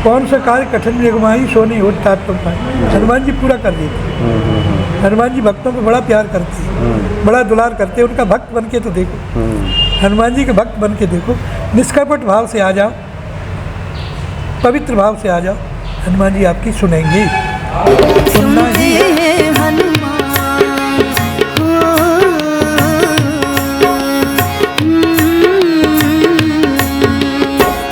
कौन सा कार्य कठिन जगमाई सो नहीं होता तुम पाए। हनुमान जी पूरा कर देते। हनुमान जी भक्तों को बड़ा प्यार करते हैं, बड़ा दुलार करते हैं। उनका भक्त बन के तो देखो, हनुमान जी के भक्त बन के देखो, निष्कपट भाव से आ जाओ, पवित्र भाव से आ जाओ, हनुमान जी आपकी सुनेंगे। सुनना ही है हनुमान,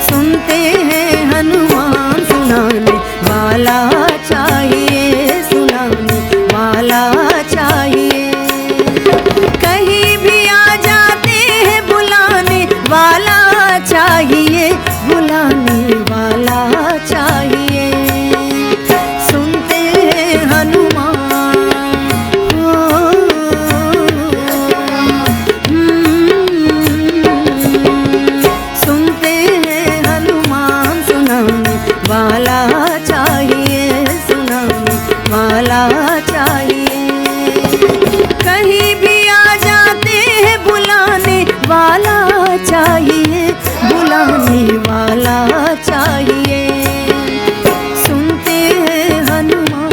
सुनते हैं हनुमान, सुनाने वाला चाहिए, सुनाने वाला चाहिए। कहीं भी आ जाते हैं बुलाने वाला चाहिए, बुलाने वाला चाहिए। सुनते हैं हनुमान, सुनते हैं हनुमान, सुनाने वाला चाहिए, सुनाने वाला चाहिए। कहीं भी आ जाते हैं बुलाने वाला चाहिए, बुलाने वाला चाहिए। सुनते हैं हनुमान,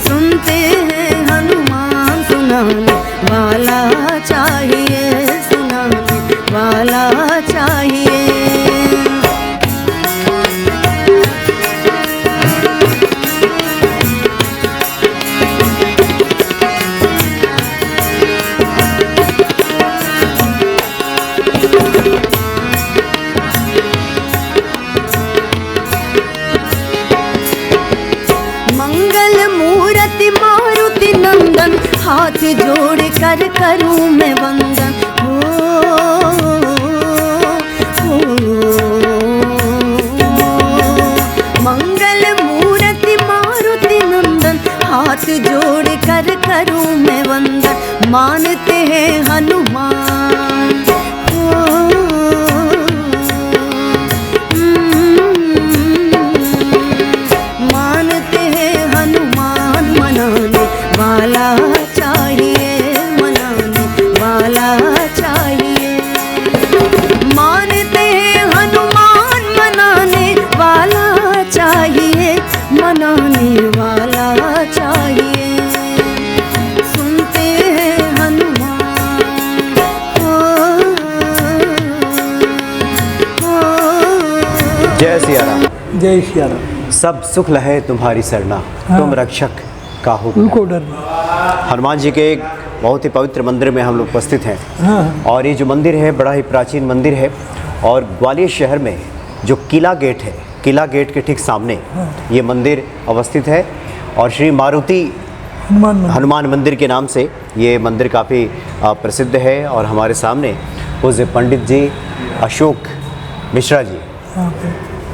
सुनते हैं हनुमान, सुनाने वाला चाहिए, सुनाने वाला चाहिए। मंगल मूर्ति मारुति नंदन, हाथ जोड़ कर करूं मैं वंदन। मंगल मूर्ति मारुति नंदन, हाथ जोड़ कर करूं मैं वंदन। मानते हैं हनुमान, मानते हैं हनुमान, मनाने वाला चाहिए, मनाने वाला चाहिए। मानते हैं हनुमान, मनाने वाला चाहिए, मनाने वाला चाहिए। सुनते हैं हनुमान, जय सिया राम। जय सिया राम। सब सुख लहे तुम्हारी सरना, तुम रक्षक काहू उनको डर नहीं। हनुमान जी के एक बहुत ही पवित्र मंदिर में हम लोग उपस्थित हैं। हाँ। और ये जो मंदिर है बड़ा ही प्राचीन मंदिर है और ग्वालियर शहर में जो किला गेट है, किला गेट के ठीक सामने ये मंदिर अवस्थित है। और श्री मारुति हनुमान मंदिर के नाम से ये मंदिर काफ़ी प्रसिद्ध है। और हमारे सामने पूज्य पंडित जी अशोक मिश्रा जी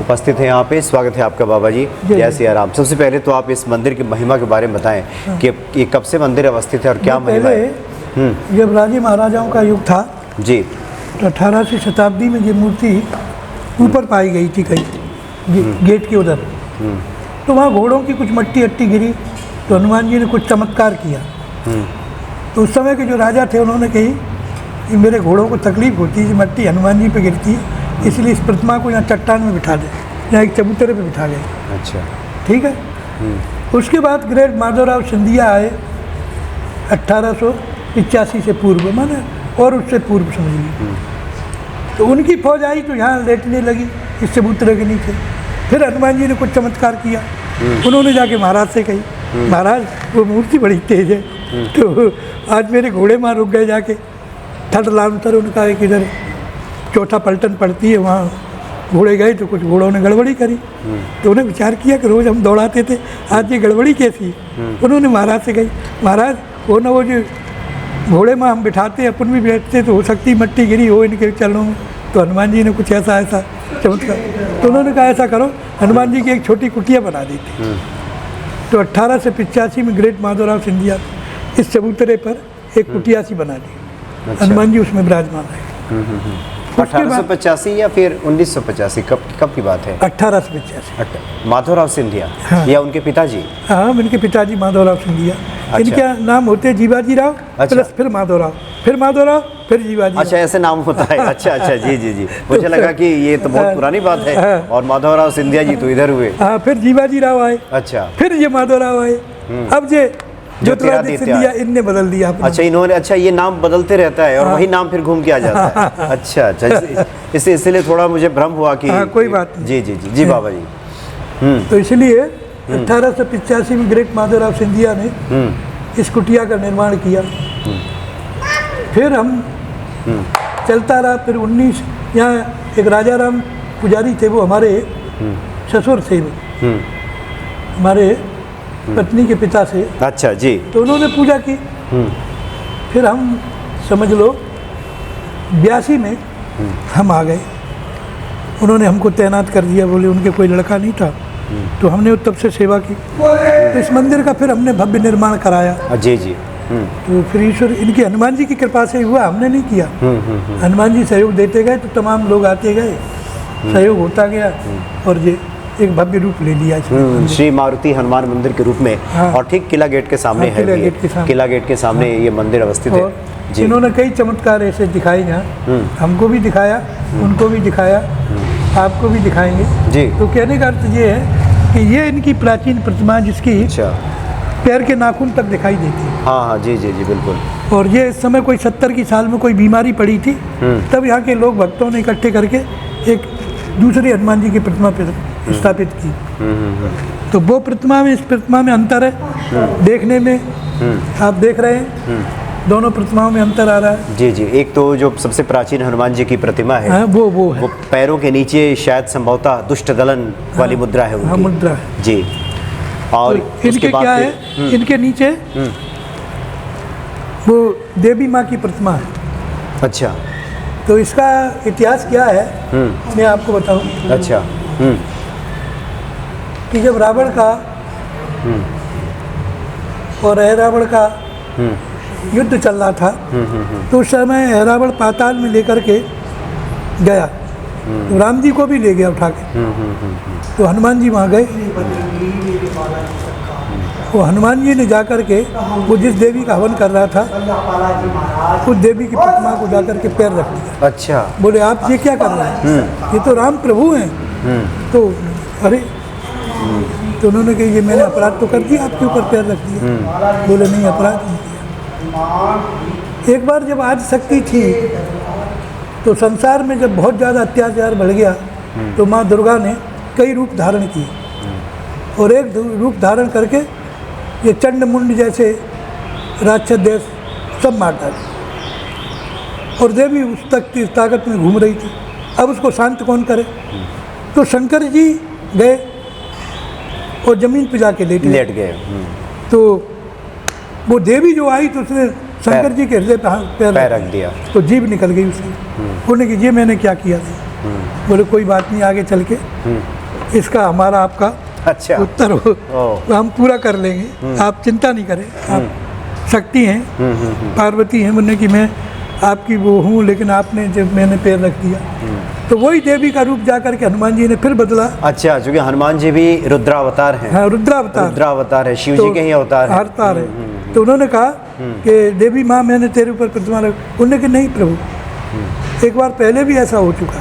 उपस्थित हैं यहाँ पे। स्वागत है आपका बाबा जी। जय सिया राम। सबसे पहले तो आप इस मंदिर की महिमा के बारे में बताएं कि ये कब से मंदिर अवस्थित है और क्या महिमा है। जब राजे महाराजाओं का युग था जी, तो 18वीं शताब्दी में ये मूर्ति ऊपर पाई गई थी कहीं गेट के उधर। तो वहाँ घोड़ों की कुछ मट्टी अट्टी गिरी, तो हनुमान जी ने कुछ चमत्कार किया। तो उस समय के जो राजा थे उन्होंने कही कि मेरे घोड़ों को तकलीफ होती है, मट्टी हनुमान जी पे गिरती है, इसलिए इस प्रतिमा को यहाँ चट्टान में बिठा दे, यहाँ एक चबूतरे पे बिठा गए। अच्छा, ठीक है। उसके बाद ग्रेट माधवराव सिंधिया आए 1885 से पूर्व, माने और उससे पूर्व समझ लीजिए। तो उनकी फौज आई तो यहाँ लेटने लगी इस चबूतरे के नीचे। फिर हनुमान जी ने कुछ चमत्कार किया। उन्होंने जाके महाराज से कही, महाराज वो मूर्ति बड़ी तेज है, तो आज मेरे घोड़े मार रुक गए जाके। थर्ड लांतर उनका एक इधर चौथा पलटन पड़ती है, वहाँ घोड़े गए तो कुछ घोड़ों ने गड़बड़ी करी। तो उन्हें विचार किया कि रोज़ हम दौड़ाते थे, आज ये गड़बड़ी कैसी। उन्होंने महाराज से कही, महाराज वो ना वो जो घोड़े में हम बिठाते अपन भी बैठते तो हो सकती मट्टी गिरी हो इनके चरणों में। तो हनुमान जी ने कुछ ऐसा चमत्कार, तो उन्होंने कहा ऐसा करो, हनुमान जी की एक छोटी कुटिया बना दी थी। तो 1885 में ग्रेट माधवराव सिंधिया इस चबूतरे पर एक कुटिया सी बना दी। अच्छा। हनुमान जी उसमें विराजमान है। 1885 या फिर 1985, कब की बात है? 1885। माधवराव सिंधिया। हाँ। या उनके पिताजी? हाँ, उनके पिताजी माधवराव सिंधिया इनके नाम होते हैं जीवाजी राव अच्छा। प्लस फिर माधवराव, फिर माधवराव, फिर जीवाजी अच्छा ऐसे नाम होता है। अच्छा अच्छा, जी जी जी, मुझे लगा कि ये तो बहुत पुरानी बात है। और माधवराव सिंधिया जी तो इधर हुए। हाँ, फिर जीवाजी राव आए, अच्छा, फिर ये माधवराव आए, अब ये ज्योतिरादित्य सिंधिया इनने बदल दिया अपना। अच्छा इन्होंने, अच्छा ये नाम बदलते रहता है और वही नाम फिर घूम के आ जाता है। अच्छा अच्छा, इसलिए थोड़ा मुझे भ्रम हुआ कि कोई बात नहीं। जी जी जी जी बाबा जी। तो इसलिए 1885 में ग्रेट माधवराव सिंधिया ने इस कुटिया का निर्माण किया। फिर हम चलता रहा, फिर 19 यहाँ एक राजा राम पुजारी थे, वो हमारे ससुर थे, हमारे पत्नी के पिता से। अच्छा जी। तो उन्होंने पूजा की। फिर हम समझ लो 82 में हम आ गए, उन्होंने हमको तैनात कर दिया, बोले उनके कोई लड़का नहीं था, तो हमने तब से सेवा की। तो इस मंदिर का फिर हमने भव्य निर्माण कराया। जी जी। तो फिर ईश्वर इनकी हनुमान जी की कृपा से हुआ, हमने नहीं किया। हनुमान जी सहयोग देते गए तो तमाम लोग आते गए, सहयोग होता गया और ये एक भव्य रूप ले लिया इसने। श्री मारुति हनुमान मंदिर के रूप में। हाँ। और ठीक किला गेट के सामने हाँ, है किला ये। गेट के सामने। किला गेट के सामने ये मंदिर अवस्थित है। और जी। इन्होंने कई चमत्कार ऐसे दिखाए जहाँ हमको भी दिखाया, उनको भी दिखाया, आपको भी दिखाएंगे। जी। तो कहने का अर्थ ये है कि ये इनकी प्राचीन प्रतिमा जिसकी अच्छा। पैर के नाखून तक दिखाई देती है। हाँ हाँ, जी जी जी, बिल्कुल। और ये इस समय कोई 70 की साल में कोई बीमारी पड़ी थी, तब यहाँ के लोग भक्तों ने इकट्ठे करके एक दूसरी हनुमान जी की प्रतिमा स्थापित की। तो वो प्रतिमा में इस प्रतिमा में अंतर है देखने में, आप देख रहे हैं दोनों प्रतिमाओं में अंतर आ रहा है। जी जी, एक तो जो सबसे प्राचीन हनुमान जी की प्रतिमा है, हाँ, वो है। वो पैरों के नीचे शायद संभवतः दुष्ट दलन वाली मुद्रा है हाँ, उनकी। मुद्रा है। जी। और तो उसके इनके बाद क्या फिर- है, इनके नीचे वो देवी माँ की प्रतिमा है। अच्छा। तो इसका इतिहास क्या है मैं आपको बताऊं अच्छा। कि जब रावण का और रावण का युद्ध चल रहा था, तो उस समय रावण पाताल में लेकर के गया, तो राम जी को भी ले गया उठा के। तो हनुमान जी वहाँ गए, वो हनुमान जी ने जाकर के वो जिस देवी का हवन कर रहा था उस देवी की प्रतिमा को जाकर के पैर रख दिया। अच्छा। बोले आप ये क्या कर रहे हैं, ये तो राम प्रभु हैं। तो अरे, तो उन्होंने कहा ये मैंने अपराध तो कर दिया, आपके ऊपर पैर रख दिया। बोले नहीं, अपराध नहीं किया। एक बार जब आदि शक्ति थी तो संसार में जब बहुत ज़्यादा अत्याचार बढ़ गया तो माँ दुर्गा ने कई रूप धारण किए, और एक रूप धारण करके ये चंड मुंड जैसे राक्षस देश सब मार डाले, और देवी उस तक की ताकत में घूम रही थी। अब उसको शांत कौन करे? तो शंकर जी गए और जमीन पे जाके लेट गए। तो वो देवी जो आई तो उसने शंकर जी के हृदय पे पैर रख दिया, तो जीभ निकल गई उसकी। बोलने की ये मैंने क्या किया था? बोले कोई बात नहीं, आगे चल के इसका हमारा आपका अच्छा उत्तर हो तो हम पूरा कर लेंगे, आप चिंता नहीं करें। आप शक्ति हैं, पार्वती हैं, बोलने की मैं आपकी वो हूँ, लेकिन आपने जब मैंने पैर रख दिया तो वही देवी का रूप जाकर के हनुमान जी ने फिर बदला। अच्छा, क्योंकि हनुमान जी भी रुद्रावतार हैं। हाँ, रुद्रावतार है, शिव जी के ही अवतार हैं। अवतार है। तो उन्होंने कहा कि देवी माँ मैंने तेरे ऊपर प्रतिमा रख, उन्होंने कहा नहीं प्रभु, एक बार पहले भी ऐसा हो चुका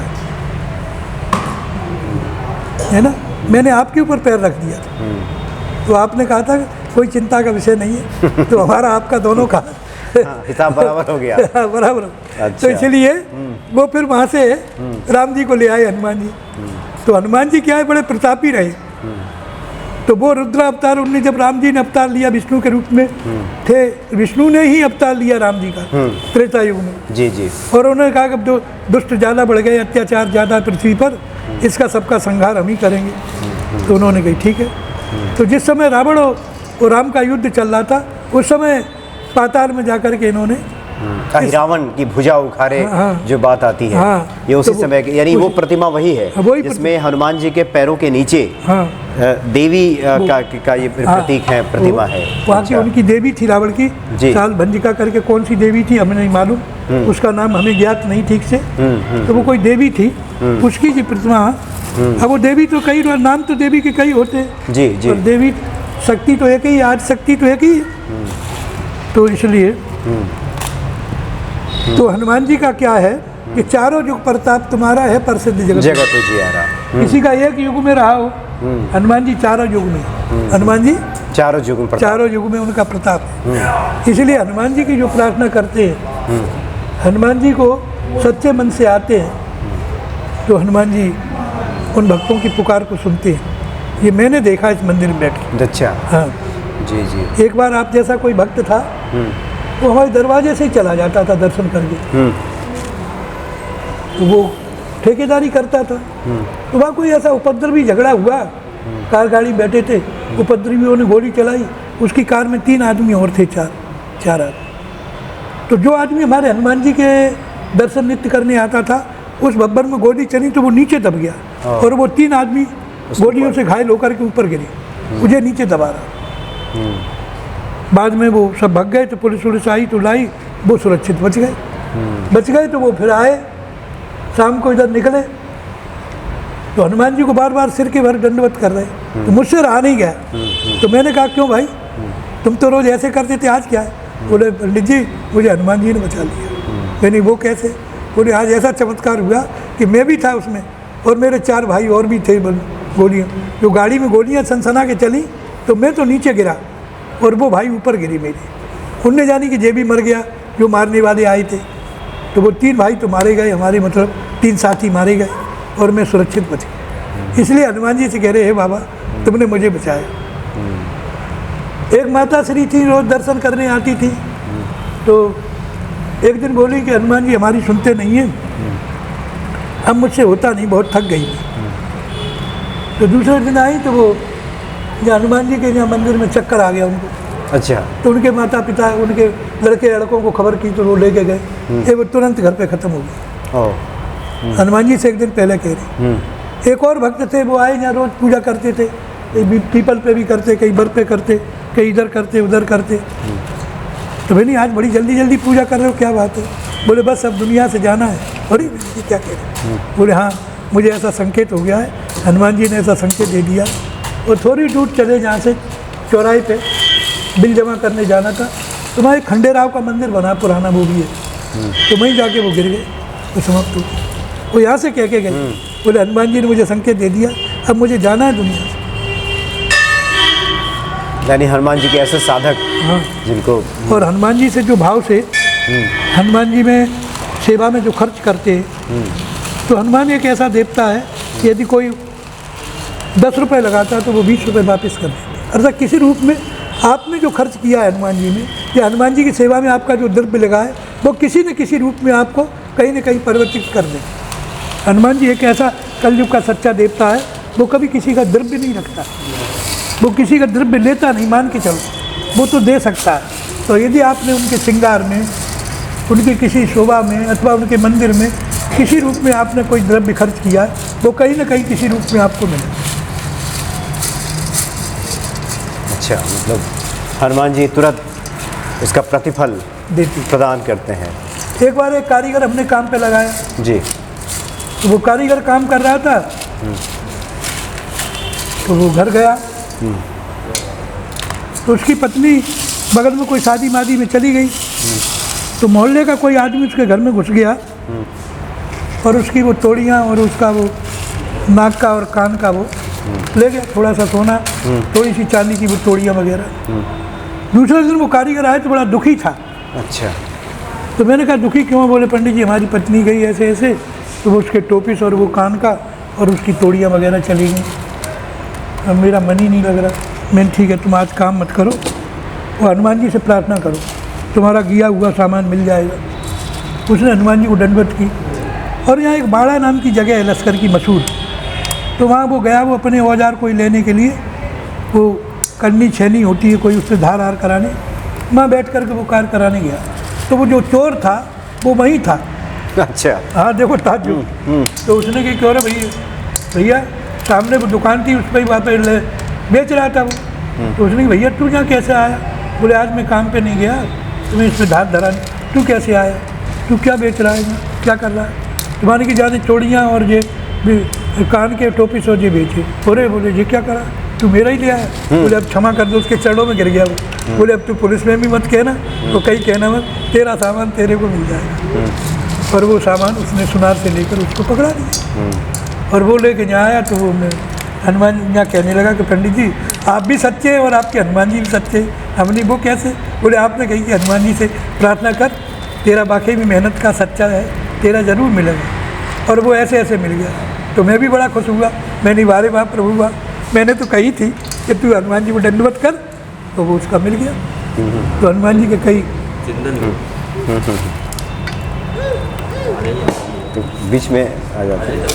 है ना, मैंने आपके ऊपर पैर रख दिया था, तो आपने कहा था कोई चिंता का विषय नहीं है, तो हमारा आपका दोनों का हिसाब बराबर हो गया। बराबर। अच्छा। तो इसलिए वो फिर वहाँ से राम जी को ले आए हनुमान जी। तो हनुमान जी क्या है, बड़े प्रतापी रहे। तो वो रुद्र अवतार उनने जब राम जी ने अवतार लिया विष्णु के रूप में थे, विष्णु ने ही अवतार लिया राम जी का त्रेता युग में। जी जी। और उन्होंने कहा कि जो दुष्ट ज़्यादा बढ़ गए, अत्याचार ज़्यादा पृथ्वी पर, इसका सबका संहार हम ही करेंगे। तो उन्होंने कही ठीक है। तो जिस समय रावण और राम का युद्ध चल रहा था उस समय पाताल में जाकर के इन्होंने रावण की भुजा उखाड़े, हाँ, जो बात आती है, हाँ, ये उसी तो समय यानी वो प्रतिमा वही है जिसमें हनुमान जी के पैरों के नीचे हाँ, देवी का ये प्रतीक है, प्रतिमा है। वहाँ की उनकी देवी थी रावण की, साल भंजिका करके कौन सी देवी थी हमें नहीं मालूम, उसका नाम हमें ज्ञात नहीं ठीक से। तो वो कोई देवी थी, उसकी जी प्रतिमा। अब वो देवी तो कई नाम तो देवी के कई होते हैं, जी जी, और देवी शक्ति तो एक ही, आज शक्ति तो एक ही है। तो इसलिए तो हनुमान जी का क्या है कि चारों युग प्रताप तुम्हारा है प्रसिद्ध जगत जगत उजियारा। किसी का एक युग में रहा हो, हनुमान जी चारों युग में, हनुमान जी चारों युग में प्रताप। चारों युग में उनका प्रताप है। इसलिए हनुमान जी की जो प्रार्थना करते हैं, हनुमान जी को सच्चे मन से आते हैं तो हनुमान जी उन भक्तों की पुकार को सुनते हैं। ये मैंने देखा इस मंदिर में बैठ के। अच्छा। हाँ, जी जी। एक बार आप जैसा कोई भक्त था वो हमारे दरवाजे से ही चला जाता था दर्शन करके। तो वो ठेकेदारी करता था। तो वहाँ कोई ऐसा उपद्रवी झगड़ा हुआ, कार गाड़ी बैठे थे, उपद्रवियों ने गोली चलाई, उसकी कार में 3 आदमी और थे, चार आदमी। तो जो आदमी हमारे हनुमान जी के दर्शन नित्य करने आता था, उस बब्बर में गोली चली तो वो नीचे दब गया और वो 3 आदमी गोलियों से घायल होकर के ऊपर गिरे, मुझे नीचे दबा रहा। बाद में वो सब भाग गए तो पुलिस आई तो लाई, वो सुरक्षित बच गए। तो वो फिर आए, शाम को इधर निकले तो हनुमान जी को बार बार सिर के भर दंडवत कर रहे, तो मुझसे रहा नहीं गया। तो मैंने कहा क्यों भाई, तुम तो रोज़ ऐसे करते थे, आज क्या है? बोले पंडित जी मुझे हनुमान जी ने बचा लिया। मैंने वो कैसे? बोले आज ऐसा चमत्कार हुआ कि मैं भी था उसमें और मेरे 4 भाई और भी थे। गोलियाँ जो गाड़ी में गोलियाँ सनसना के चली तो मैं तो नीचे गिरा और वो भाई ऊपर गिरी मेरी। उनने जानी कि जे भी मर गया जो मारने वाले आए थे। तो वो 3 भाई तो मारे गए, हमारे मतलब 3 साथी मारे गए और मैं सुरक्षित बच गया। इसलिए हनुमान जी से कह रहे, हे बाबा तुमने मुझे बचाया। एक माता श्री थी, रोज़ दर्शन करने आती थी, तो एक दिन बोली कि हनुमान जी हमारी सुनते नहीं हैं, अब मुझसे होता नहीं, बहुत थक गई मैं। तो दूसरे दिन आई तो वो जहाँ हनुमान जी के यहाँ मंदिर में चक्कर आ गया उनको। अच्छा। तो उनके माता पिता, उनके लड़कों को खबर की तो वो लेके गए, ये वो तुरंत घर पे ख़त्म हो गई। हनुमान जी से एक दिन पहले कह रही। एक और भक्त थे, वो आए यहाँ रोज़ पूजा करते थे, कहीं पीपल पे भी करते, कहीं बर पे करते, कहीं इधर करते उधर करते। तो भाई नहीं आज बड़ी जल्दी जल्दी पूजा कर रहे हो, क्या बात है? बोले बस अब दुनिया से जाना है। अरे ये क्या कह रहे? बोले हाँ मुझे ऐसा संकेत हो गया है, हनुमान जी ने ऐसा संकेत दे दिया। और थोड़ी दूर चले जहाँ से चौराहे पे बिल जमा करने जाना था, तो वहाँ एक खंडेराव का मंदिर बना पुराना, वो भी है। तो वहीं जाके वो गिर गए, वो समाप्त हो गए। वो यहाँ से कह के गए, बोले हनुमान जी ने मुझे संकेत दे दिया, अब मुझे जाना है दुनिया से। यानी हनुमान जी के ऐसे साधक, हाँ, जिनको और हनुमान जी से जो भाव से हनुमान जी में सेवा में जो खर्च करते हैं, तो हनुमान एक ऐसा देवता है कि यदि कोई 10 रुपये लगाता है तो वो 20 रुपये वापस कर देते हैं। अर्थात किसी रूप में आपने जो खर्च किया है हनुमान जी में, या हनुमान जी की सेवा में आपका जो द्रव्य लगा है, वो किसी न किसी रूप में आपको कहीं न कहीं परिवर्तित कर दे। हनुमान जी एक ऐसा कलयुग का सच्चा देवता है, वो कभी किसी का द्रव्य नहीं रखता, वो किसी का द्रव्य लेता नहीं, मान के चलो, वो तो दे सकता है। तो यदि आपने उनके श्रृंगार में, उनके किसी शोभा में अथवा उनके मंदिर में किसी रूप में आपने कोई द्रव्य खर्च किया, वो कहीं ना कहीं किसी रूप में आपको मिले। अच्छा, मतलब हनुमान जी तुरंत उसका प्रतिफल देती प्रदान करते हैं। एक बार एक कारीगर अपने काम पे लगाया जी। तो वो कारीगर काम कर रहा था, तो वो घर गया तो उसकी पत्नी बगल में कोई शादी मादी में चली गई, तो मोहल्ले का कोई आदमी उसके घर में घुस गया और उसकी वो तोड़ियाँ और उसका वो नाक का और कान का वो ले गया, थोड़ा सा सोना, थोड़ी सी चांदी की वो तोड़ियाँ वगैरह। दूसरे दिन वो कारीगर आए तो बड़ा दुखी था। अच्छा। तो मैंने कहा दुखी क्यों? बोले पंडित जी हमारी पत्नी गई ऐसे ऐसे, तो वो उसके टोपिस और वो कान का और उसकी तोड़ियाँ वगैरह चली गई, अब मेरा मन ही नहीं लग रहा। मैंने ठीक है तुम आज काम मत करो, वो हनुमान जी से प्रार्थना करो, तुम्हारा गिया हुआ सामान मिल जाएगा। उसने हनुमान जी को दंडवत की। और यहाँ एक बाड़ा नाम की जगह है लश्कर की मशहूर, तो वहाँ वो गया, वो अपने औजार कोई लेने के लिए, वो करनी छेनी होती है कोई, उससे धार हार कराने, वहाँ बैठ कर के वो कार्य कराने गया। तो वो जो चोर था वो वहीं था। अच्छा। हाँ देखो ताज्जुब। तो उसने क्या क्यों रहा भैया सामने वो दुकान थी उस पर ही वहाँ पे बेच रहा था वो। तो उसने भैया तू यहाँ कैसे आया? बोले आज मैं काम पे नहीं गया, तुम्हें इसमें धार धरा नहीं। तू कैसे आया? तू क्या बेच रहा है, क्या कर रहा है? तुम्हारे की ज़्यादा चोड़ियाँ और ये कान के टोपी सोचे बेचे। बोले ये क्या करा? तू मेरा ही लिया है। बोले अब क्षमा कर दो, उसके चरणों में गिर गया वो। बोले अब तू पुलिस में भी मत कहना, तो कहीं कहना मत, तेरा सामान तेरे को मिल जाएगा। और वो सामान उसने सुनार से लेकर उसको पकड़ा दिया। और वो लेके यहाँ आया तो वो हनुमान जी यहाँ कहने लगा कि पंडित जी आप भी सच्चे हैं और आपके हनुमान जी भी सच्चे हैं। हमने वो कैसे? बोले आपने कही कि हनुमान जी से प्रार्थना कर, तेरा वाकई में मेहनत का सच्चा है, तेरा ज़रूर मिलेगा। और वो ऐसे ऐसे मिल गया। तो मैं भी बड़ा खुश हुआ। मैंने वारे वाह प्रभु वाह, मैंने तो कही थी कि तू हनुमान जी को दंडवत कर, तो वो उसका मिल गया। तो हनुमान जी के कई तो बीच में आ जाते हैं,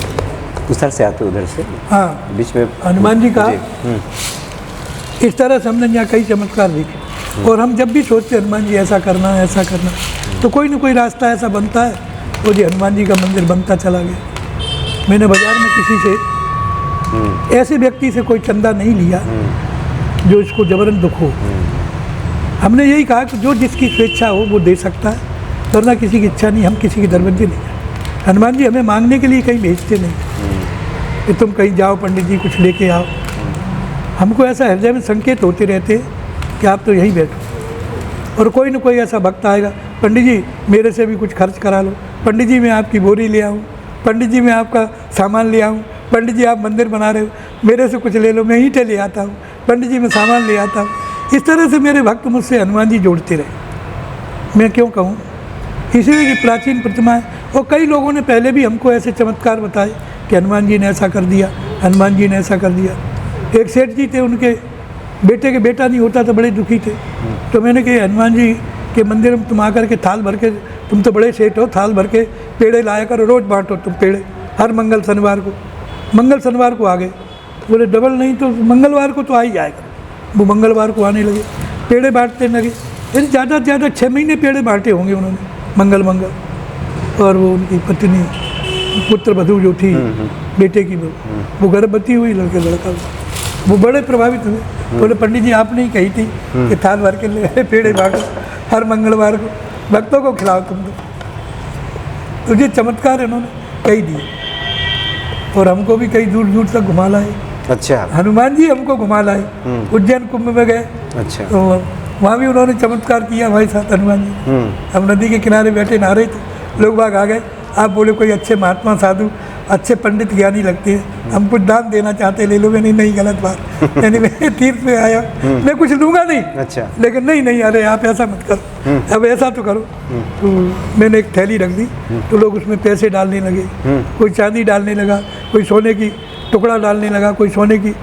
उधर से आते उधर से, हाँ बीच में हनुमान जी का इस तरह से हमने यहाँ कई चमत्कार देखे। और हम जब भी सोचते हनुमान जी ऐसा करना ऐसा करना, तो कोई ना कोई रास्ता ऐसा बनता है। वो जी हनुमान जी का मंदिर बनता चला गया। मैंने बाजार में किसी से ऐसे व्यक्ति से कोई चंदा नहीं लिया जो इसको जबरन दुख हो। हमने यही कहा कि जो जिसकी स्वेच्छा हो वो दे सकता है, वरना किसी की इच्छा नहीं, हम किसी की दरबंदी नहीं। हनुमान जी हमें मांगने के लिए कहीं भेजते नहीं कि तुम कहीं जाओ पंडित जी कुछ लेके आओ। हमको ऐसा हृदय में संकेत होते रहते कि आप तो यहीं बैठो। और कोई ना कोई ऐसा भक्त आएगा, पंडित जी मेरे से भी कुछ खर्च करा लो, पंडित जी मैं आपकी बोरी ले आऊँ, पंडित जी मैं आपका सामान ले आऊँ, पंडित जी आप मंदिर बना रहे हो मेरे से कुछ ले लो, मैं ईंटें ले आता हूँ, पंडित जी मैं सामान ले आता हूँ। इस तरह से मेरे भक्त मुझसे हनुमान जी जोड़ते रहे। मैं क्यों कहूँ, इसीलिए कि प्राचीन प्रतिमाएँ, और कई लोगों ने पहले भी हमको ऐसे चमत्कार बताए कि हनुमान जी ने ऐसा कर दिया, हनुमान जी ने ऐसा कर दिया। एक सेठ जी थे, उनके बेटे के बेटा नहीं होता तो बड़े दुखी थे। तो मैंने कहा हनुमान जी के मंदिर में तुम आकर के थाल भर के, तुम तो बड़े सेठ हो, थाल भर के पेड़े लाया करो, रोज़ बांटो तुम पेड़े, हर मंगल शनिवार को। मंगल शनिवार को आ गए। बोले डबल नहीं तो मंगलवार को तो आ ही जाएगा। वो मंगलवार को आने लगे, पेड़े बांटते लगे। फिर ज़्यादा से ज़्यादा 6 महीने पेड़े बांटे होंगे उन्होंने, मंगल मंगल। और वो उनकी पत्नी पुत्र वधू जो थी, बेटे की वो गर्भवती हुई, लड़का हुआ। वो बड़े प्रभावित हुए। बोले पंडित जी आपने ही कही थी कि थाल भर के ले पेड़े बांटो हर मंगलवार को, भक्तों को खिलाओ तुम तो ये चमत्कार इन्होंने कही दिए। और हमको भी कई दूर दूर तक घुमा लाए। अच्छा, हनुमान जी हमको घुमा लाए। उज्जैन कुंभ में गए, अच्छा, तो वहाँ भी उन्होंने चमत्कार किया हमारे साथ हनुमान जी। हम नदी के किनारे बैठे नहा रहे थे, लोग बाग आ गए। आप बोले कोई अच्छे महात्मा साधु, अच्छे पंडित ज्ञानी लगते हैं, हम कुछ दान देना चाहते, ले लो। मैंने नहीं, गलत बात, यानी मैं तीर्थ में आया, मैं कुछ लूँगा नहीं। अच्छा, लेकिन नहीं, अरे आप ऐसा मत करो, अब ऐसा तो करो। तो मैंने एक थैली रख दी, तो लोग उसमें पैसे डालने लगे, कोई चांदी डालने लगा, कोई सोने की टुकड़ा डालने लगा, कोई सोने की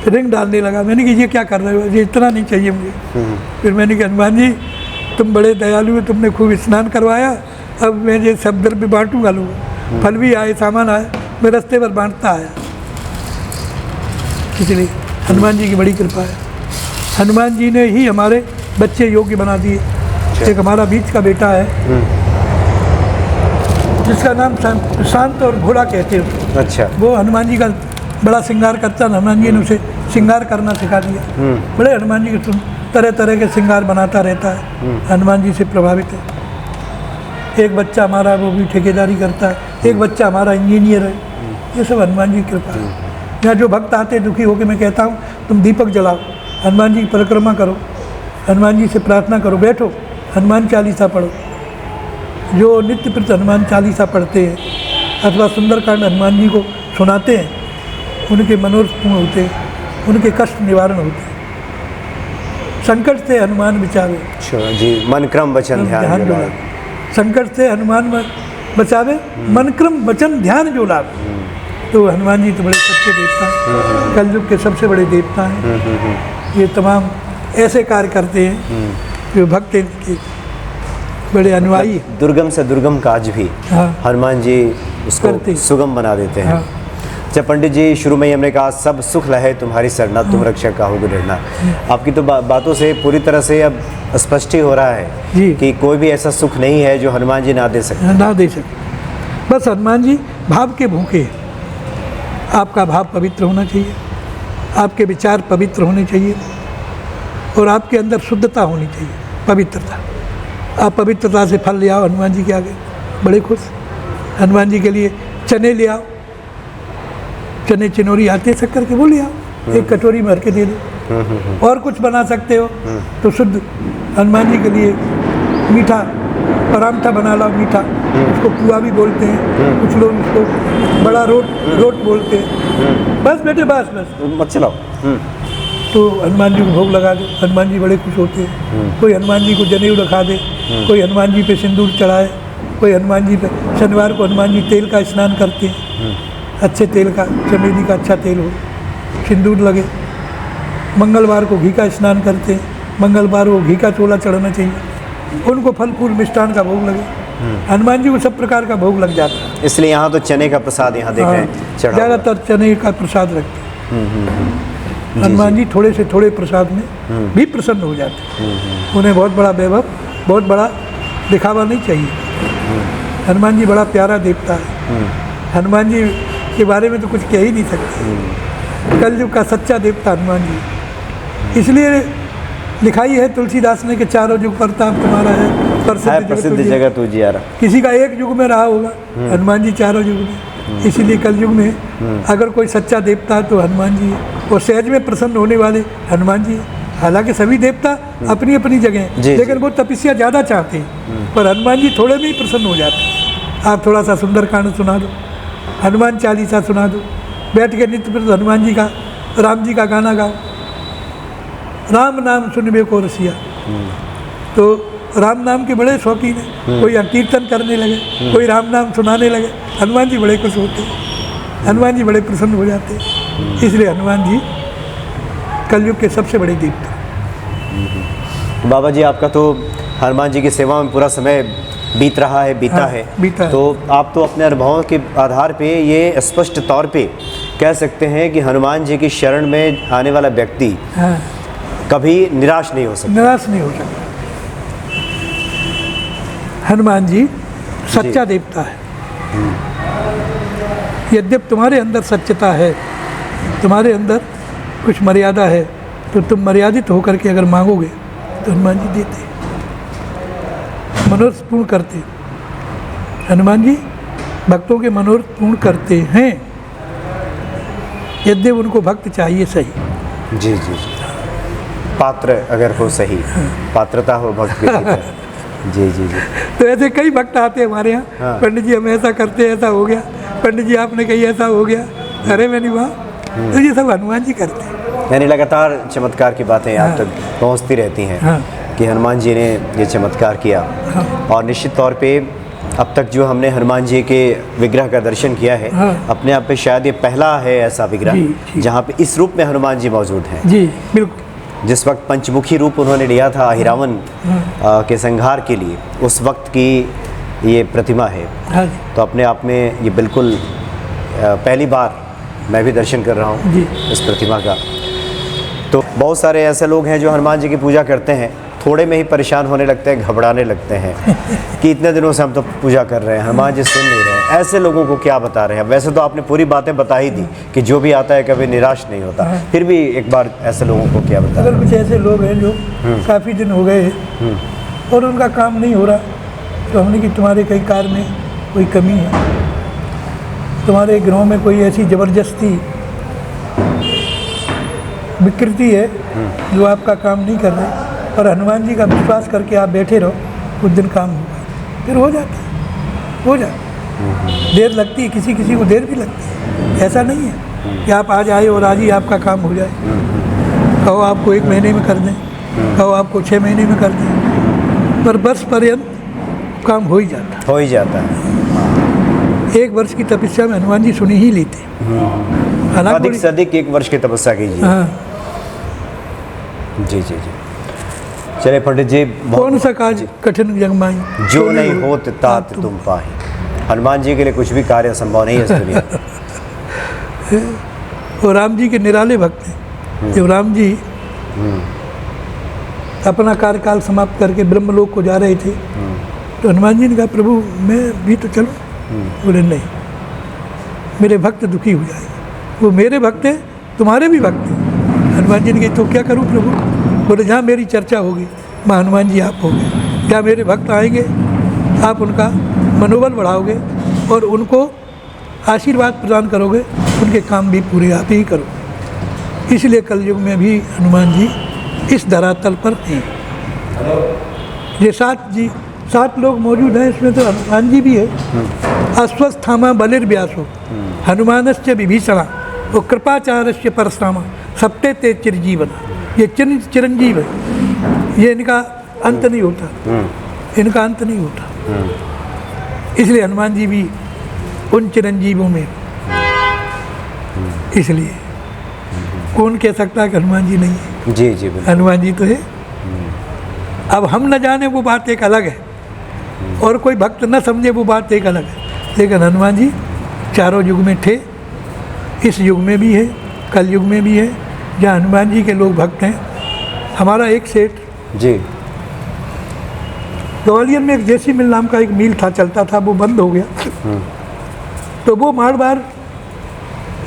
रिंग डालने लगा। मैंने कहा ये क्या कर रहे हो, ये इतना नहीं चाहिए मुझे। फिर मैंने कहा हनुमान जी तुम बड़े दयालु हो, तुमने खूब स्नान करवाया, अब मैं ये सब द्रव्य बांटूंगा लोगों। फल भी आए, सामान आए, मैं रास्ते पर बांटता आया। इसलिए हनुमान जी की बड़ी कृपा है। हनुमान जी ने ही हमारे बच्चे योग्य बना दिए। एक हमारा बीच का बेटा है जिसका नाम शांत और भोला कहते हैं। अच्छा, वो हनुमान जी का बड़ा श्रृंगार करता, हनुमान जी ने उसे श्रृंगार करना सिखा दिया। बड़े हनुमान जी के तरह तरह के श्रृंगार बनाता रहता है, हनुमान जी से प्रभावित है। एक बच्चा हमारा वो भी ठेकेदारी करता है, एक बच्चा हमारा इंजीनियर है। ये सब हनुमान जी की कृपा है। यहाँ जो भक्त आते दुखी होकर मैं कहता हूँ तुम दीपक जलाओ, हनुमान जी की परिक्रमा करो, हनुमान जी से प्रार्थना करो, बैठो, हनुमान चालीसा पढ़ो। जो नित्य प्रति हनुमान चालीसा पढ़ते हैं अथवा सुंदरकांड हनुमान जी को सुनाते हैं, उनके मनोरथ पूर्ण होते हैं, उनके कष्ट निवारण होते हैं। संकट से हनुमान बचावे जी, मन क्रम वचन ध्यान जो लावे। संकट से हनुमान बचावे, मन क्रम वचन ध्यान जो लावे। तो हनुमान जी तो बड़े सच्चे देवता हैं, कलयुग के सबसे बड़े देवता हैं। ये तमाम ऐसे कार्य करते हैं जो भक्त के बड़े अनुयायी। दुर्गम से दुर्गम काज भी हनुमान जी उसको सुगम बना देते हैं। जब पंडित जी शुरू में ही हमने कहा सब सुख लहे तुम्हारी सरना, तुम रक्षक का होगे डरना। आपकी तो बातों से पूरी तरह से अब स्पष्ट ही हो रहा है कि कोई भी ऐसा सुख नहीं है जो हनुमान जी ना दे सके। बस हनुमान जी भाव के भूखे हैं। आपका भाव पवित्र होना चाहिए, आपके विचार पवित्र होने चाहिए, और आपके अंदर शुद्धता होनी चाहिए, पवित्रता। आप पवित्रता से फल ले आओ हनुमान जी के आगे, बड़े खुश। हनुमान जी के लिए चने ले आओ, चने चिनोरी आते शक्कर के, वो ले आओ, एक कटोरी भर के दे दो। और कुछ बना सकते हो तो शुद्ध हनुमान जी के लिए मीठा परांठा बना लो, मीठा, उसको पुआ भी बोलते हैं, कुछ लोग उसको बड़ा रोट बोलते हैं। बस बेटे बस मत चलाओ। तो हनुमान जी को भोग लगा दो, हनुमान जी बड़े खुश होते हैं। कोई हनुमान जी को जनेऊ रखा दे, कोई हनुमान जी पे सिंदूर चढ़ाए, कोई हनुमान जी पे, शनिवार को हनुमान जी तेल का स्नान करते हैं, अच्छे तेल का, चमेली का अच्छा तेल हो, सिंदूर लगे। मंगलवार को घी का स्नान करते हैं, मंगलवार को घी का चोला चढ़ाना चाहिए। उनको फल फूल मिष्ठान का भोग लगे। हनुमान जी को सब प्रकार का भोग लग जाता है। इसलिए यहाँ तो चने का प्रसाद यहाँ देख रहे हैं चढ़ा हुआ है। ज़्यादातर चने का प्रसाद रखते हैं। हनुमान जी थोड़े से थोड़े प्रसाद में भी प्रसन्न हो जाते हैं। उन्हें बहुत बड़ा वैभव, बहुत बड़ा दिखावा नहीं चाहिए। हनुमान जी बड़ा प्यारा देवता है। हनुमान जी के बारे में तो कुछ कह ही नहीं सकते। कलयुग का सच्चा देवता हनुमान जी। इसलिए लिखाई है तुलसीदास ने कि चारों युग प्रताप तुम्हारा है, प्रसिद्ध जगत उजियारा। किसी का एक युग में रहा होगा, हनुमान जी चारों युग में। इसीलिए कलयुग में अगर कोई सच्चा देवता है तो हनुमान जी है। और सहज में प्रसन्न होने वाले हनुमान जी। हालांकि सभी देवता अपनी अपनी जगह हैं, लेकिन वो तपस्या ज़्यादा चाहते हैं, पर हनुमान जी थोड़े में ही प्रसन्न हो जाते हैं। आप थोड़ा सा सुंदरकांड सुना दो, हनुमान चालीसा सुना दो, बैठ के नित्य प्रति हनुमान जी का, राम जी का गाना गाओ, राम नाम सुनबे को रसिया। तो राम नाम के बड़े शौकीन हैं। कोई कीर्तन करने लगे, कोई राम नाम सुनाने लगे, हनुमान जी बड़े खुश होते हैं, हनुमान जी बड़े प्रसन्न हो जाते हैं। इसलिए हनुमान जी कलयुग के सबसे बड़े देवता। बाबा जी आपका तो हनुमान जी की सेवा में पूरा समय बीत रहा है, बीता है। तो आप तो अपने अनुभवों के आधार पे ये स्पष्ट तौर पे कह सकते हैं कि हनुमान जी की शरण में आने वाला व्यक्ति कभी निराश नहीं हो सकता। निराश नहीं हो सकता। हनुमान जी सच्चा देवता है। यद्यपि तुम्हारे अंदर सच्चता है, तुम्हारे अंदर कुछ मर्यादा है, तो तुम मर्यादित होकर के अगर मांगोगे तो हनुमान जी देते, मनोरथ पूर्ण करते। हनुमान जी भक्तों के मनोरथ पूर्ण करते हैं, यद्यपि उनको भक्त चाहिए सही। जी जी जी, पात्र अगर हो सही, पात्रता हो भक्त के भीतर। जी जी जी। तो ऐसे कई भक्त आते हैं हमारे यहाँ, पंडित जी हम ऐसा करते ऐसा हो गया, पंडित जी आपने कही ऐसा हो गया, अरे मैंने वहाँ, तो ये सब हनुमान जी करते हैं। यानी लगातार चमत्कार की बातें आप तक पहुँचती रहती हैं कि हनुमान जी ने ये चमत्कार किया। और निश्चित तौर पे अब तक जो हमने हनुमान जी के विग्रह का दर्शन किया है, अपने आप पे शायद ये पहला है ऐसा विग्रह जहाँ पे इस रूप में हनुमान जी मौजूद हैं। जी बिल्कुल। जिस वक्त पंचमुखी रूप उन्होंने लिया था अहिरावण के संहार के लिए, उस वक्त की ये प्रतिमा है। तो अपने आप में ये बिल्कुल पहली बार मैं भी दर्शन कर रहा हूँ इस प्रतिमा का। तो बहुत सारे ऐसे लोग हैं जो हनुमान जी की पूजा करते हैं, थोड़े में ही परेशान होने लगते हैं, घबराने लगते हैं कि इतने दिनों से हम तो पूजा कर रहे हैं, हनुमान जी सुन नहीं रहे। ऐसे लोगों को क्या बता रहे हैं? वैसे तो आपने पूरी बातें बता ही दी कि जो भी आता है कभी निराश नहीं होता, फिर भी एक बार ऐसे लोगों को क्या बता? अगर कुछ ऐसे लोग हैं जो काफ़ी दिन हो गए और उनका काम नहीं हो रहा, तो हमने कि तुम्हारे कई कार्य में कोई कमी है, तुम्हारे ग्रहों में कोई ऐसी ज़बरदस्ती विकृति है जो आपका काम नहीं कर रहे, पर हनुमान जी का विश्वास करके आप बैठे रहो, कुछ दिन काम होगा, फिर हो जाता है, हो जाता है। देर लगती है, किसी किसी को देर भी लगती है। ऐसा नहीं है कि आप आज आए और आज ही आपका काम हो जाए। कहो आपको 1 महीने में कर दें, कहो आपको 6 महीने में कर दें, पर वर्ष पर्यंत काम हो ही जाता है। हो ही जाता है। 1 वर्ष की तपस्या में हनुमान जी सुनी ही लेते। अधिक से अधिक 1 वर्ष की तपस्या कीजिए। जी जी जी। चले पंडित जी, कौन सा काज कठिन जगमाई जो नहीं होत तात तुम पाहि। हनुमान जी के लिए कुछ भी कार्य संभव नहीं है इस दुनिया में। और राम जी के निराले भक्त हैं। जब राम जी अपना कार्यकाल समाप्त करके ब्रह्मलोक को जा रहे थे, तो हनुमान जी ने कहा प्रभु मैं भी तो चलूं। बोले नहीं, मेरे भक्त दुखी हो जाएंगे। वो मेरे भक्त हैं, तुम्हारे भी भक्त हैं। हनुमान जी ने कहा तो क्या करूं प्रभु? बोले जहाँ मेरी चर्चा होगी वहाँ हनुमान जी आप होंगे, जहाँ मेरे भक्त आएंगे आप उनका मनोबल बढ़ाओगे और उनको आशीर्वाद प्रदान करोगे, उनके काम भी पूरे आप ही करो। इसलिए कलयुग में भी हनुमान जी इस धरातल पर हैं। ये 7 लोग मौजूद हैं, इसमें तो हनुमान जी भी है। अश्वस्थामा बलिर्व्यासो हनुमानस्य विभीषणा वो कृपाचार्य परशुरामा सप्ते ते चिरजीवन। ये चिरंजीव है, ये इनका अंत नहीं होता, इनका अंत नहीं होता। इसलिए हनुमान जी भी उन चिरंजीवों में। इसलिए कौन कह सकता है कि हनुमान जी नहीं है? जी जी बिल्कुल। हनुमान जी तो है। अब हम न जाने वो बात एक अलग है, और कोई भक्त न समझे वो बात एक अलग है, लेकिन हनुमान जी चारों युग में थे। इस युग में भी है, कल युग में भी है, जहाँ हनुमान जी के लोग भक्त हैं। हमारा एक सेठ जी ग्वालियर में एक जैसी मिल नाम का एक मिल था, चलता था, वो बंद हो गया। तो वो मारवाड़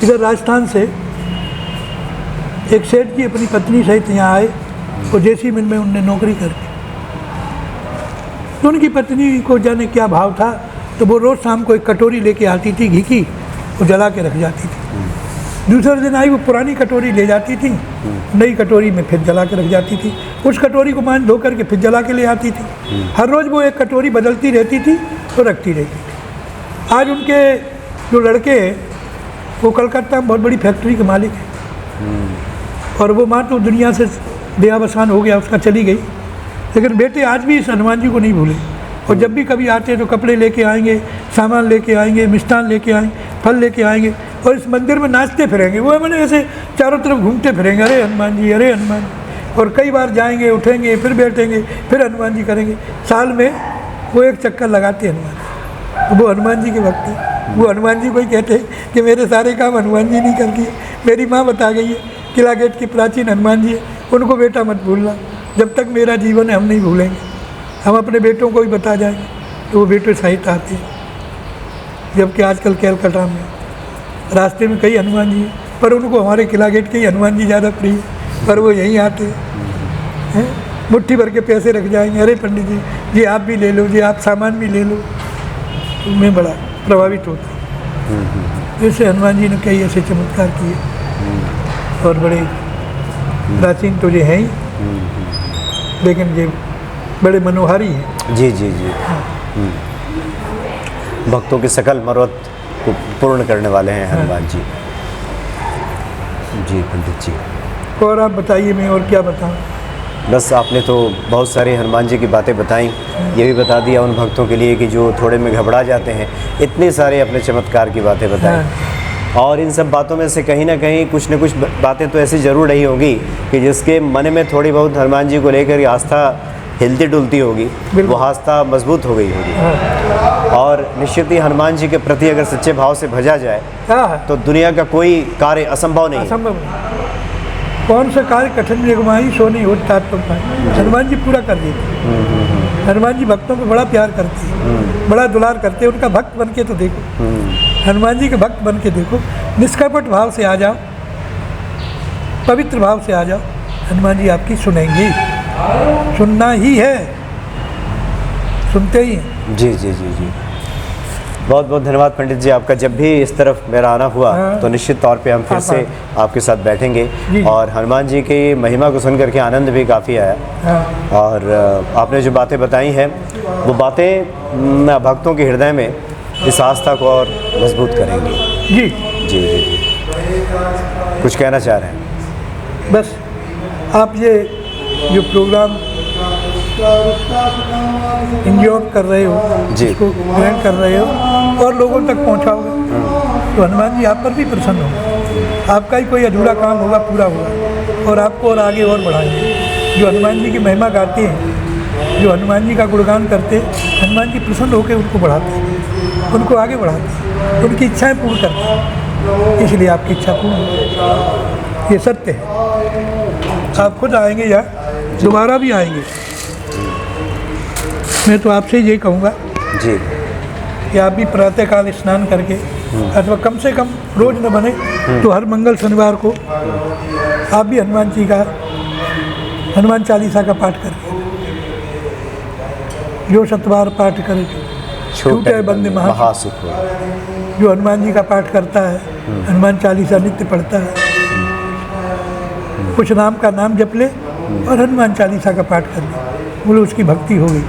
इधर राजस्थान से एक सेठ जी अपनी पत्नी सहित यहाँ आए, और जैसी मिल में उनने नौकरी करके, तो उनकी पत्नी को जाने क्या भाव था, तो वो रोज़ शाम को एक कटोरी लेके आती थी घी की, वो जला के रख जाती थी। दूसरे दिन आई वो पुरानी कटोरी ले जाती थी, नई कटोरी में फिर जला के रख जाती थी। उस कटोरी को मान धो करके फिर जला के ले आती थी। हर रोज़ वो एक कटोरी बदलती रहती थी तो रखती रहती थी। आज उनके जो लड़के हैं वो कलकत्ता में बहुत बड़ी फैक्ट्री के मालिक हैं, और वो माँ तो दुनिया से देहावसान हो गया, उसका चली गई। लेकिन बेटे आज भी इस हनुमान जी को नहीं भूले, और जब भी कभी आते तो कपड़े लेके आएंगे, सामान लेके आएंगे, मिष्ठान लेके आएंगे, फल लेके आएंगे, और इस मंदिर में नाचते फिरेंगे। वो मैंने ऐसे चारों तरफ घूमते फिरेंगे, अरे हनुमान जी, अरे हनुमान जी। और कई बार जाएंगे, उठेंगे, फिर बैठेंगे, फिर हनुमान जी करेंगे। साल में वो एक चक्कर लगाते हनुमान। वो हनुमान जी के भक्त हैं। वो हनुमान जी को ही कहते हैं कि मेरे सारे काम हनुमान जी नहीं कर दिए। मेरी माँ बता गई है, किला गेट की प्राचीन हनुमान जी है, उनको बेटा मत भूलना। जब तक मेरा जीवन है हम नहीं भूलेंगे। हम अपने बेटों को भी बता जाएंगे तो वो बेटे सहित आते हैं। जबकि आजकल कैलकाटा में रास्ते में कई हनुमान जी हैं, पर उनको हमारे किला गेट के ही हनुमान जी ज़्यादा प्रिय है, पर वो यहीं आते हैं। मुट्ठी भर के पैसे रख जाएंगे, अरे पंडित जी, जी आप भी ले लो, जी आप सामान भी ले लो। तो मैं बड़ा प्रभावित होता हूँ। जैसे हनुमान जी ने कई ऐसे चमत्कार किए, और बड़े प्राचीन तो ये हैं ही, लेकिन ये बड़े मनोहारी हैं। जी जी जी। भक्तों की सकल मरोत को पूर्ण करने वाले हैं हनुमान जी। जी पंडित जी, और आप बताइए, मैं और क्या बताऊँ? बस आपने तो बहुत सारी हनुमान जी की बातें बताई, ये भी बता दिया उन भक्तों के लिए कि जो थोड़े में घबरा जाते हैं। इतने सारे अपने चमत्कार की बातें बताई, और इन सब बातों में से कहीं ना कहीं कुछ न कुछ बातें तो ऐसी ज़रूर रही होगी कि जिसके मन में थोड़ी बहुत हनुमान जी को लेकर आस्था हिलती डुलती होगी, वो आस्था मजबूत हो गई होगी। और निश्चित ही हनुमान जी के प्रति अगर सच्चे भाव से भजा जाए तो दुनिया का कोई कार्य असंभव नहीं है। असंभव नहीं। कौन सा कार्य कठिन निगमाई सो नहीं होता तो हनुमान जी पूरा कर देते। हनुमान जी भक्तों को बड़ा प्यार करते हैं, बड़ा दुलार करते हैं। उनका भक्त बन के तो देखो, हनुमान जी के भक्त बन के देखो, निष्कपट भाव से आ जाओ, पवित्र भाव से आ जाओ, हनुमान जी आपकी सुनेंगे। सुनना ही है, सुनते ही हैं। जी जी जी जी, बहुत बहुत धन्यवाद पंडित जी आपका। जब भी इस तरफ मेरा आना हुआ तो निश्चित तौर पे हम फिर से आपके साथ बैठेंगे, और हनुमान जी की महिमा को सुन करके आनंद भी काफ़ी आया। और आपने जो बातें बताई हैं वो बातें भक्तों के हृदय में इस आस्था को और मजबूत करेंगी। जी जी जी जी, कुछ कहना चाह रहे हैं? बस आप ये जो प्रोग्राम इंजॉय कर रहे हो, इसको ग्रहण कर रहे हो और लोगों तक पहुंचाओगे, तो हनुमान जी आप पर भी प्रसन्न होंगे। आपका ही कोई अधूरा काम होगा पूरा होगा, और आपको और आगे और बढ़ाएंगे। जो हनुमान जी की महिमा गाते हैं, जो हनुमान जी का गुणगान करते हैं, हनुमान जी प्रसन्न होकर उनको बढ़ाते हैं, उनको आगे बढ़ाते हैं, उनकी इच्छाएँ पूर्ण करते हैं। इसलिए आपकी इच्छा पूर्ण हो, ये सत्य है। आप खुद आएंगे या दोबारा भी आएंगे। मैं तो आपसे यही कहूँगा जी कि आप भी प्रातःकाल स्नान करके, अथवा कम से कम रोज़ न बने तो हर मंगल शनिवार को आप भी हनुमान जी का, हनुमान चालीसा का पाठ करें। जो शतवार पाठ करे छूटे बंदे महासुख। जो हनुमान जी का पाठ करता है, हनुमान चालीसा नित्य पढ़ता है, कुछ नाम का नाम जप ले और हनुमान चालीसा का पाठ कर ले, बोले उसकी भक्ति हो गई,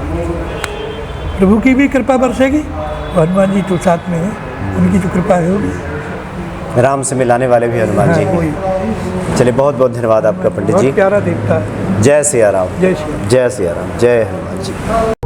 प्रभु की भी कृपा बरसेगी और हनुमान जी तो साथ में है, उनकी जो कृपा है होगी। राम से मिलाने वाले भी हनुमान जी। हाँ, वही चलिए बहुत बहुत धन्यवाद आपका पंडित बहुत जी। प्यारा देवता है। जय सिया राम, जय श्री राम। जय सिया राम, जय हनुमान जी।